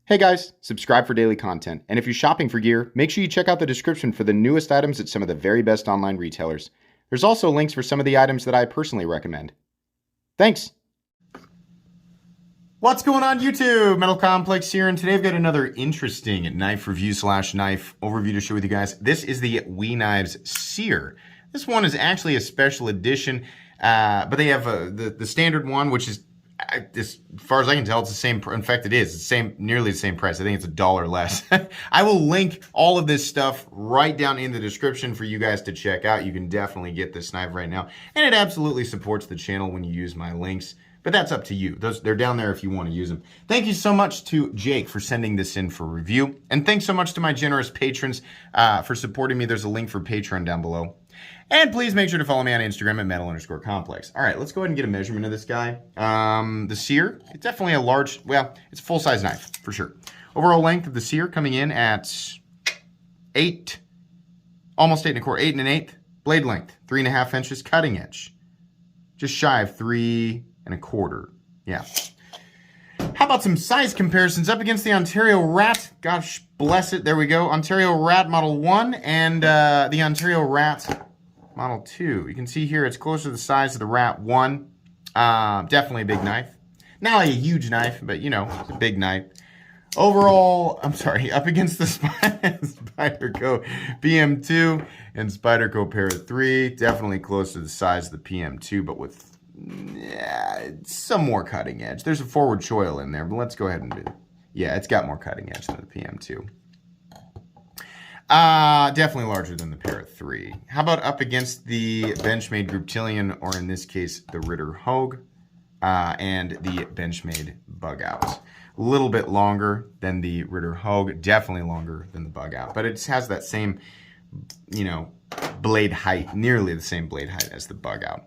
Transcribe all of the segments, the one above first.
Hey guys, subscribe for daily content, and if you're shopping for gear, make sure you check out the description for the newest items at some of the very best online retailers. There's also links for some of the items that I personally recommend. Thanks! What's going on YouTube? Metal Complex here, and today I've got another interesting knife review slash knife overview to share with you guys. This is the WE Seer. This one is actually a special edition, but they have the standard one, which is, as far as I can tell, it's the same. In fact, it is the same, nearly the same price. I think it's $1 less. I will link all of this stuff right down in the description for you guys to check out. You can definitely get this knife right now, and it absolutely supports the channel when you use my links. But that's up to you. They're down there if you want to use them. Thank you so much to Jake for sending this in for review, and thanks so much to my generous patrons for supporting me. There's a link for Patreon down below. And please make sure to follow me on Instagram at metal_complex. All right, let's go ahead and get a measurement of this guy. The Seer, it's definitely a large, well, it's a full-size knife, for sure. Overall length of the Seer coming in at 8, almost 8 1/4, 8 1/8. Blade length, 3.5 inches. Cutting edge, just shy of 3 1/4. Yeah. How about some size comparisons up against the Ontario Rat? Gosh bless it, there we go. Ontario Rat Model 1 and the Ontario Rat Model 2. You can see here it's closer to the size of the Rat 1. Definitely a big knife. Not like a huge knife, but you know, it's a big knife. Overall, I'm sorry, up against the Spyderco PM2 and Spyderco Para 3. Definitely close to the size of the PM2, but with some more cutting edge. There's a forward choil in there, but let's go ahead and do it. Yeah, it's got more cutting edge than the PM2. Definitely larger than the Para 3. How about up against the Benchmade Grouptillion, or in this case, the Ritter Hogue, and the Benchmade Bug Out. A little bit longer than the Ritter Hogue, definitely longer than the Bug Out, but it has that same, you know, blade height, nearly the same blade height as the Bug Out.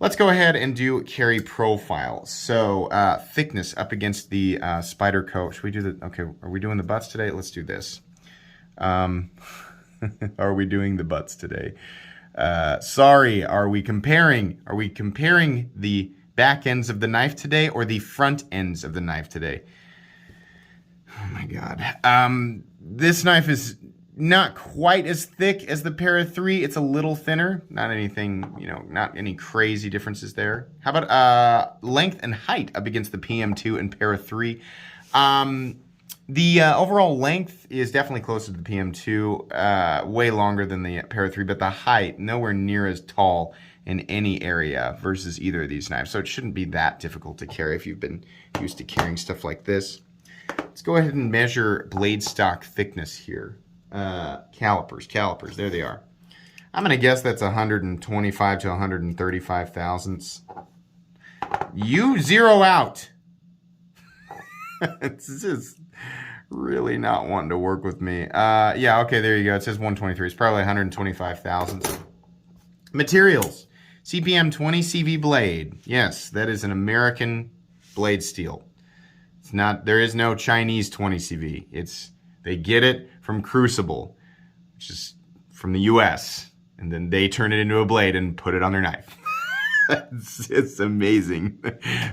Let's go ahead and do carry profile. So thickness up against the Spyderco. Should we do the, okay, are we doing the butts today? Let's do this. Are we doing the butts today? Sorry, are we comparing the back ends of the knife today or the front ends of the knife today? Oh my God. This knife is not quite as thick as the Para 3. It's a little thinner. Not anything, you know, not any crazy differences there. How about length and height up against the PM2 and Para 3? The overall length is definitely closer to the PM2, way longer than the Para 3, but the height nowhere near as tall in any area versus either of these knives. So it shouldn't be that difficult to carry if you've been used to carrying stuff like this. Let's go ahead and measure blade stock thickness here. Calipers, there they are. I'm gonna guess that's 125 to 135 thousandths. You zero out. It's just really not wanting to work with me. Yeah, okay, there you go. It says 123. It's probably 125 thousandths. Materials. CPM 20 CV blade. Yes, that is an American blade steel. It's not, there is no Chinese 20 CV. It's, they get it from Crucible, which is from the US, and then they turn it into a blade and put it on their knife. it's amazing,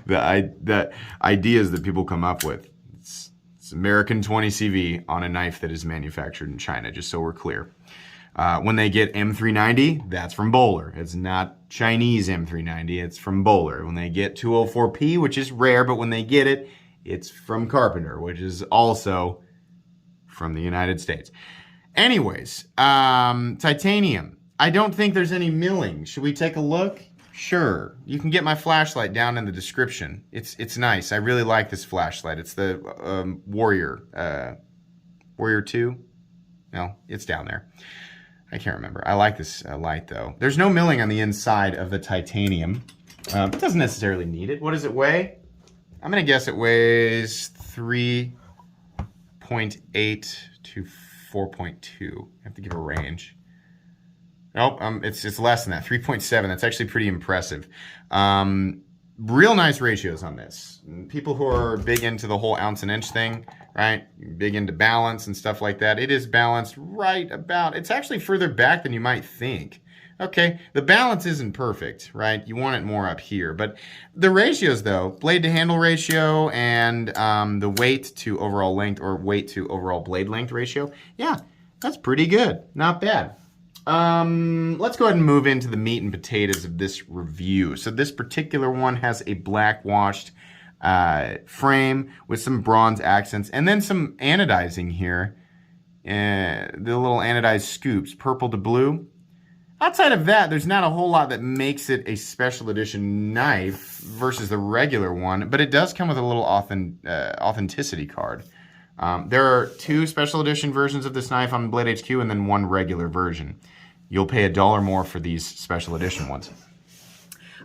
the ideas that people come up with. It's American 20 CV on a knife that is manufactured in China, just so we're clear. When they get M390, that's from Bowler. It's not Chinese M390, it's from Bowler. When they get 204P, which is rare, but when they get it, it's from Carpenter, which is also from the United States. Anyways, titanium. I don't think there's any milling. Should we take a look? Sure. You can get my flashlight down in the description. It's nice. I really like this flashlight. It's the Warrior. Warrior 2? No, it's down there. I can't remember. I like this light though. There's no milling on the inside of the titanium. It doesn't necessarily need it. What does it weigh? I'm going to guess it weighs 3.8 to 4.2. I have to give a range. Nope, it's less than that, 3.7. That's actually pretty impressive. Real nice ratios on this. People who are big into the whole ounce and inch thing, right? Big into balance and stuff like that. It is balanced right about, it's actually further back than you might think. Okay, the balance isn't perfect, right? You want it more up here. But the ratios, though, blade to handle ratio and the weight to overall length or weight to overall blade length ratio, yeah, that's pretty good. Not bad. Let's go ahead and move into the meat and potatoes of this review. So this particular one has a black washed frame with some bronze accents and then some anodizing here. The little anodized scoops, purple to blue. Outside of that, there's not a whole lot that makes it a special edition knife versus the regular one, but it does come with a little authenticity card. There are 2 special edition versions of this knife on Blade HQ and then 1 regular version. You'll pay $1 more for these special edition ones.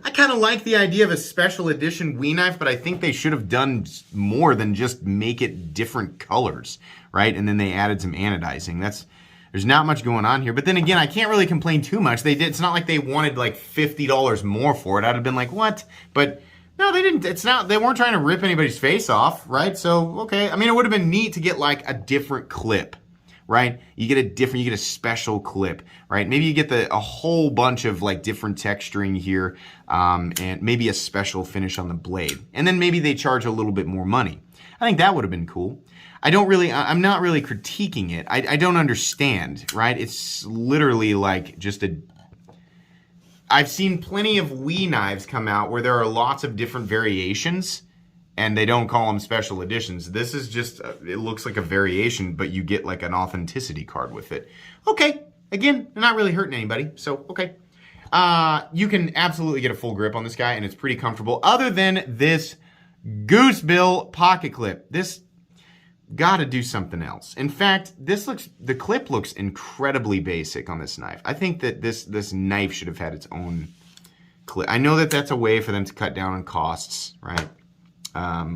I kind of like the idea of a special edition WE knife, but I think they should have done more than just make it different colors, right? And then they added some anodizing. There's not much going on here. But then again, I can't really complain too much. It's not like they wanted like $50 more for it. I'd have been like, what? But no, they didn't. They weren't trying to rip anybody's face off, right? So, okay. I mean, it would have been neat to get like a different clip, right? You get a special clip, right? Maybe you get a whole bunch of like different texturing here, and maybe a special finish on the blade. And then maybe they charge a little bit more money. I think that would have been cool. I'm not really critiquing it. I don't understand, right? It's literally like just I've seen plenty of WE knives come out where there are lots of different variations and they don't call them special editions. This is just, it looks like a variation, but you get like an authenticity card with it. Okay, again, they're not really hurting anybody, so okay. You can absolutely get a full grip on this guy and it's pretty comfortable other than this goosebill pocket clip. This gotta do something else. In fact, the clip looks incredibly basic on this knife. I think that this knife should have had its own clip. I know that that's a way for them to cut down on costs, right?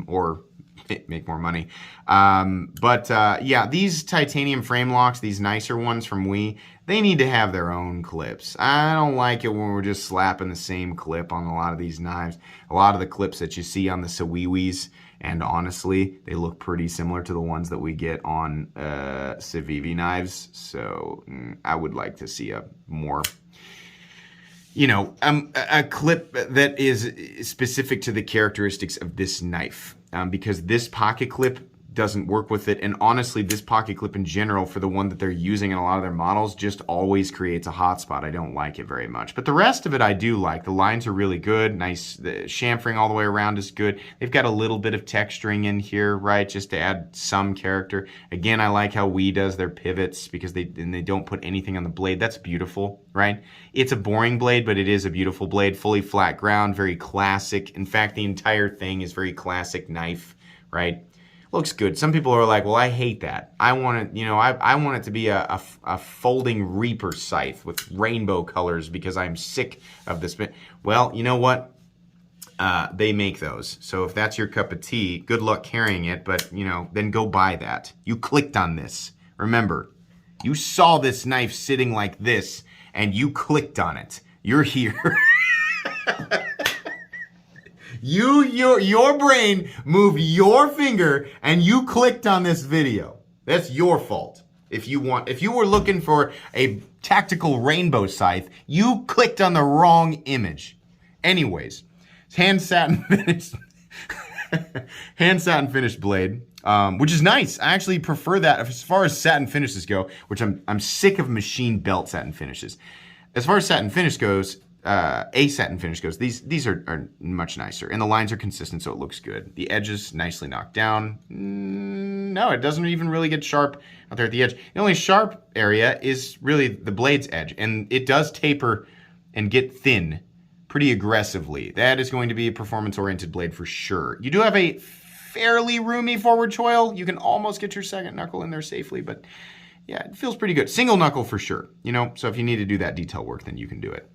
Or make more money. Yeah, these titanium frame locks, these nicer ones from WE, they need to have their own clips. I don't like it when we're just slapping the same clip on a lot of these knives. A lot of the clips that you see on the Sawiwis, and honestly, they look pretty similar to the ones that we get on Civivi knives. So I would like to see a more, a clip that is specific to the characteristics of this knife. Because this pocket clip doesn't work with it. And honestly, this pocket clip in general, for the one that they're using in a lot of their models, just always creates a hot spot. I don't like it very much. But the rest of it I do like. The lines are really good. Nice. The chamfering all the way around is good. They've got a little bit of texturing in here, right? Just to add some character. Again, I like how WE does their pivots because they don't put anything on the blade. That's beautiful, right? It's a boring blade, but it is a beautiful blade. Fully flat ground, very classic. In fact, the entire thing is very classic knife, right? Looks good. Some people are like, well, I hate that. I want it, I want it to be a folding Reaper scythe with rainbow colors because I'm sick of this. Well, you know what? They make those. So if that's your cup of tea, good luck carrying it. But, then go buy that. You clicked on this. Remember, you saw this knife sitting like this and you clicked on it. You're here. Your brain moved your finger and you clicked on this video. That's your fault. If you were looking for a tactical rainbow scythe, you clicked on the wrong image. Anyways, hand satin finished, finished blade, which is nice. I actually prefer that as far as satin finishes go, which I'm sick of machine belt satin finishes. As far as satin finish goes, a satin finish goes, these are much nicer, and the lines are consistent, so it looks good. The edges nicely knocked down. No, it doesn't even really get sharp out there at the edge. The only sharp area is really the blade's edge, and it does taper and get thin pretty aggressively. That is going to be a performance-oriented blade for sure. You do have a fairly roomy forward choil. You can almost get your second knuckle in there safely, but yeah, it feels pretty good. Single knuckle for sure, so if you need to do that detail work, then you can do it.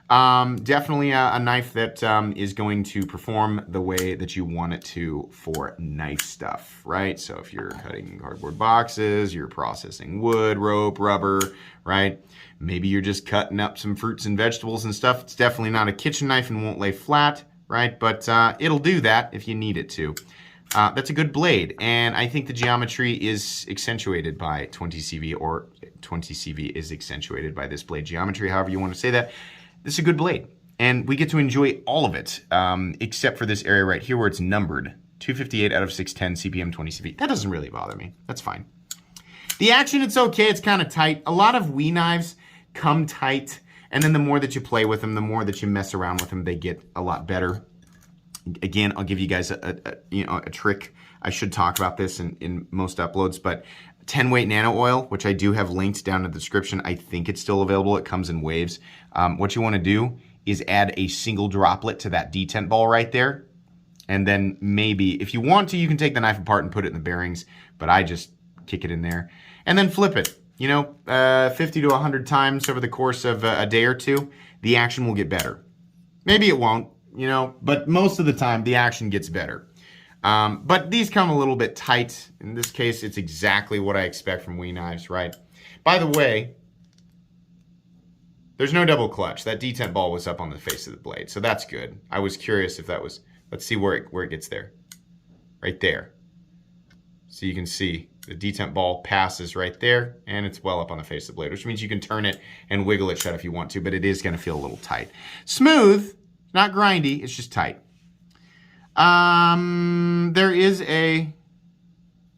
Definitely a knife that is going to perform the way that you want it to for knife stuff, right? So if you're cutting cardboard boxes, you're processing wood, rope, rubber, right? Maybe you're just cutting up some fruits and vegetables and stuff. It's definitely not a kitchen knife and won't lay flat, right? But it'll do that if you need it to. That's a good blade, and I think the geometry is accentuated by 20CV, or 20CV is accentuated by this blade geometry, however you want to say that. This is a good blade, and we get to enjoy all of it, except for this area right here where it's numbered. 258 out of 610 CPM 20CV. That doesn't really bother me. That's fine. The action, it's okay. It's kind of tight. A lot of WE knives come tight, and then the more that you play with them, the more that you mess around with them, they get a lot better. Again, I'll give you guys a trick. I should talk about this in most uploads, but 10 weight nano oil, which I do have linked down in the description. I think it's still available. It comes in waves. What you want to do is add a single droplet to that detent ball right there. And then maybe, if you want to, you can take the knife apart and put it in the bearings, but I just kick it in there. And then flip it, 50 to 100 times over the course of a day or two, the action will get better. Maybe it won't, but most of the time the action gets better. But these come a little bit tight. In this case, it's exactly what I expect from WE knives, right? By the way, there's no double clutch. That detent ball was up on the face of the blade, so that's good. I was curious if that was, let's see where it gets there. Right there. So you can see the detent ball passes right there, and it's well up on the face of the blade, which means you can turn it and wiggle it shut if you want to, but it is going to feel a little tight. Smooth, not grindy, it's just tight. There is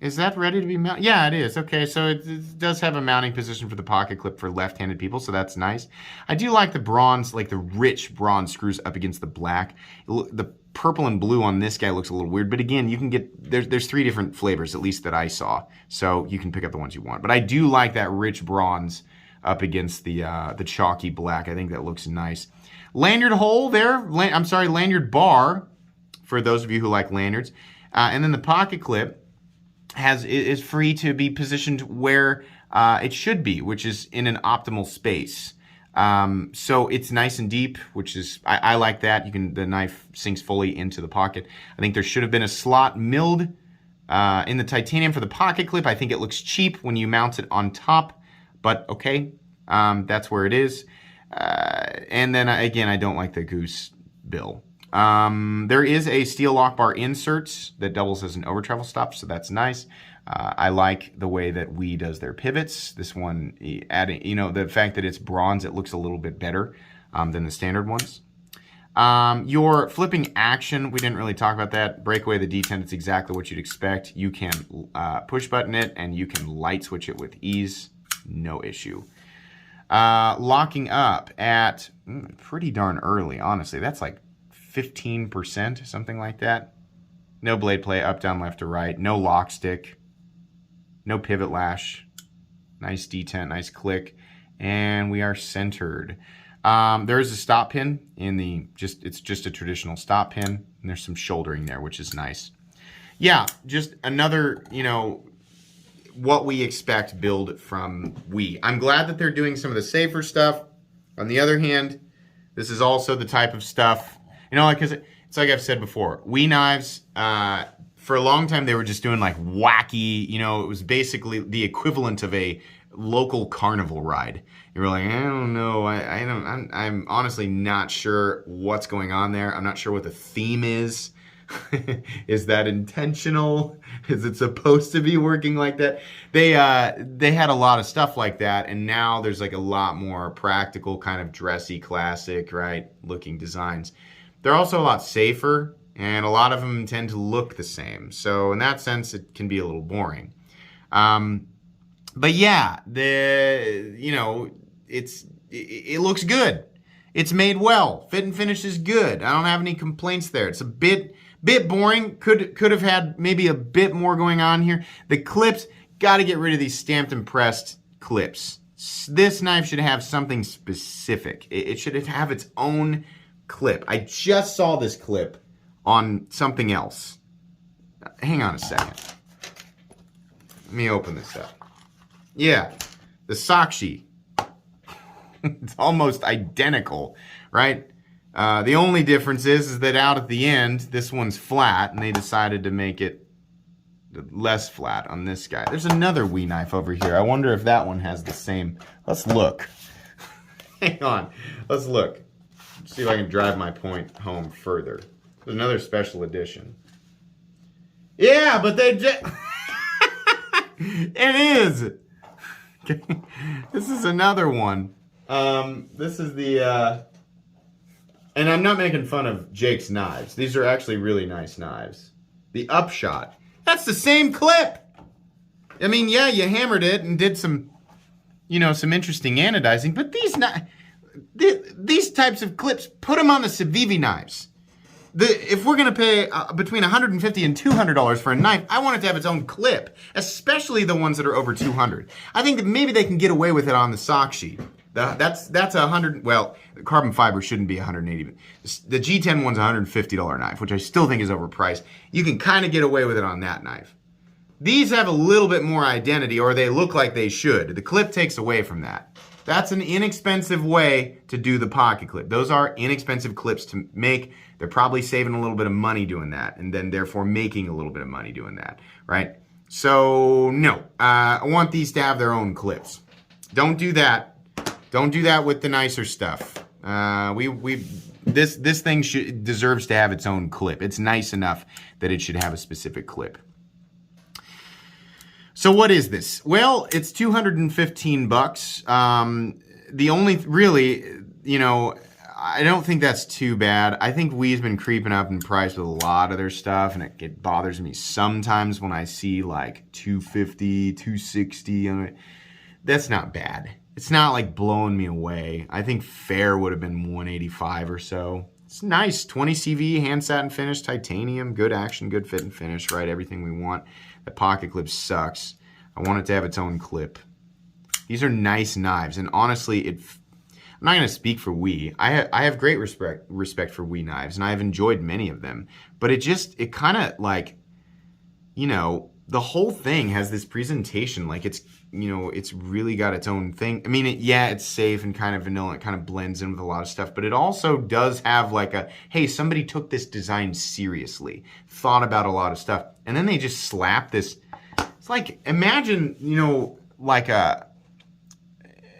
is that ready to be mounted? Yeah, it is. Okay, so it does have a mounting position for the pocket clip for left-handed people, so that's nice. I do like the bronze, like the rich bronze screws up against the black. The purple and blue on this guy looks a little weird, but again, you can get, there's 3 different flavors, at least that I saw, so you can pick up the ones you want. But I do like that rich bronze up against the chalky black. I think that looks nice. Lanyard hole there, lanyard bar, for those of you who like lanyards. And then the pocket clip is free to be positioned where it should be, which is in an optimal space. So it's nice and deep, which is, I like that. The knife sinks fully into the pocket. I think there should have been a slot milled in the titanium for the pocket clip. I think it looks cheap when you mount it on top, but okay, that's where it is. And then again, I don't like the goose bill. There is a steel lock bar insert that doubles as an over travel stop, so that's nice. I like the way that WE does their pivots. This one, adding, the fact that it's bronze, it looks a little bit better than the standard ones. Your flipping action, we didn't really talk about that. Breakaway the detent, it's exactly what you'd expect. You can push button it, and you can light switch it with ease, no issue. Locking up at pretty darn early, honestly. That's like 15%, something like that. No blade play, up, down, left, or right. No lock stick. No pivot lash. Nice detent, nice click. And we are centered. There is a stop pin in it's just a traditional stop pin. And there's some shouldering there, which is nice. Yeah, just another, what we expect build from WE. I'm glad that they're doing some of the safer stuff. On the other hand, this is also the type of stuff, because it's like I've said before, WE knives, for a long time they were just doing like wacky, it was basically the equivalent of a local carnival ride. You were like, I don't know, I'm honestly not sure what's going on there. I'm not sure what the theme is. Is that intentional? Is it supposed to be working like that? They had a lot of stuff like that, and now there's like a lot more practical, kind of dressy, classic, right, looking designs. They're also a lot safer, and a lot of them tend to look the same. So in that sense, it can be a little boring. But yeah, it looks good. It's made well. Fit and finish is good. I don't have any complaints there. It's a bit boring. Could have had maybe a bit more going on here. The clips, got to get rid of these stamped and pressed clips. This knife should have something specific. It should have its own clip. I just saw this clip on something else. Hang on a second. Let me open this up. Yeah, the Sakshi. It's almost identical, right? The only difference is that out at the end, this one's flat, and they decided to make it less flat on this guy. There's another WE knife over here. I wonder if that one has the same. Let's look. Hang on. Let's look. Let's see if I can drive my point home further. There's another special edition. Yeah, but they just... It is. Okay. This is another one. This is the... And I'm not making fun of Jake's knives. These are actually really nice knives. The Upshot. That's the same clip. I mean, yeah, you hammered it and did some, some interesting anodizing. But these types of clips, put them on the Civivi knives. If we're going to pay between $150 and $200 for a knife, I want it to have its own clip, especially the ones that are over $200. I think that maybe they can get away with it on the sock sheet. That's $100. Well, carbon fiber shouldn't be $180. The G10 one's a $150 knife, which I still think is overpriced. You can kind of get away with it on that knife. These have a little bit more identity, or they look like they should. The clip takes away from that. That's an inexpensive way to do the pocket clip. Those are inexpensive clips to make. They're probably saving a little bit of money doing that, and then therefore making a little bit of money doing that, right? So no, I want these to have their own clips. Don't do that. Don't do that with the nicer stuff. This thing deserves to have its own clip. It's nice enough that it should have a specific clip. So what is this? Well, it's $215. The only really, I don't think that's too bad. I think WE's been creeping up in price with a lot of their stuff, and it bothers me sometimes when I see like $250, $260. That's not bad. It's not like blowing me away. I think fair would have been $185 or so. It's nice. 20 CV, hand satin finish, titanium, good action, good fit and finish, right? Everything we want. The pocket clip sucks. I want it to have its own clip. These are nice knives, and honestly, I'm not going to speak for WE. I have great respect for WE knives, and I've enjoyed many of them. But it kind of like, the whole thing has this presentation like it's really got its own thing. I mean, it's safe and kind of vanilla. It kind of blends in with a lot of stuff, but it also does have like hey, somebody took this design seriously, thought about a lot of stuff, and then they just slap this. It's like, imagine,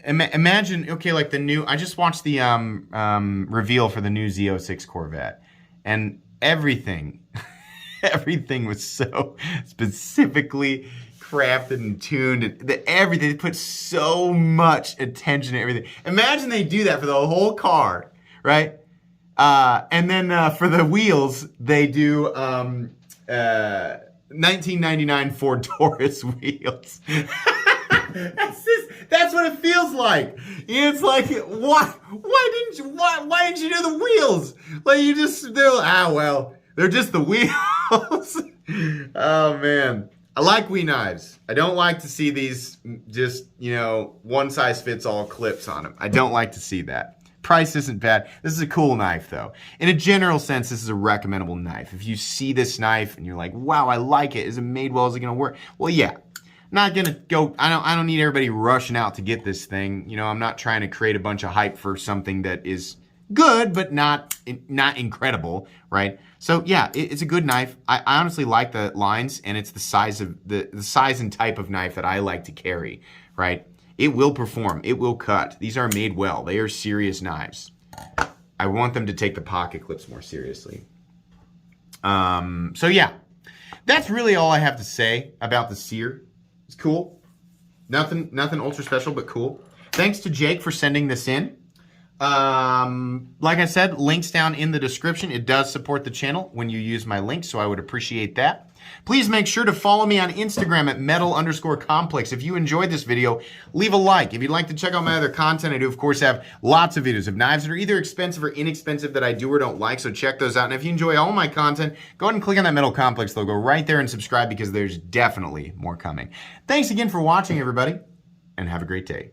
imagine, okay, like the new, I just watched the reveal for the new Z06 Corvette, and everything was so specifically crafted and tuned. Everything, they put so much attention to everything. Imagine they do that for the whole car, right? And then for the wheels, they do 1999 Ford Taurus wheels. That's what it feels like. It's like, why didn't you do the wheels? Like they're just the wheels. Oh man, I like WE knives. I don't like to see these just one size fits all clips on them. I don't like to see that. Price isn't bad. This is a cool knife though. In a general sense, this is a recommendable knife. If you see this knife and you're like, wow, I like it. Is it made well? Is it gonna work? Well, yeah. Not gonna go. I don't need everybody rushing out to get this thing. I'm not trying to create a bunch of hype for something that is good but not incredible, right? So yeah, it's a good knife. I honestly like the lines, and it's the size of the size and type of knife that I like to carry, right? It will perform. It will cut. These are made well. They are serious knives. I want them to take the pocket clips more seriously. So yeah, that's really all I have to say about the Seer. It's cool. Nothing ultra special, but cool. Thanks to Jake for sending this in. Like I said, links down in the description. It does support the channel when you use my link, so I would appreciate that. Please make sure to follow me on Instagram at metal_complex. If you enjoyed this video, leave a like. If you'd like to check out my other content, I do, of course, have lots of videos of knives that are either expensive or inexpensive that I do or don't like, so check those out. And if you enjoy all my content, go ahead and click on that Metal Complex logo right there and subscribe, because there's definitely more coming. Thanks again for watching, everybody, and have a great day.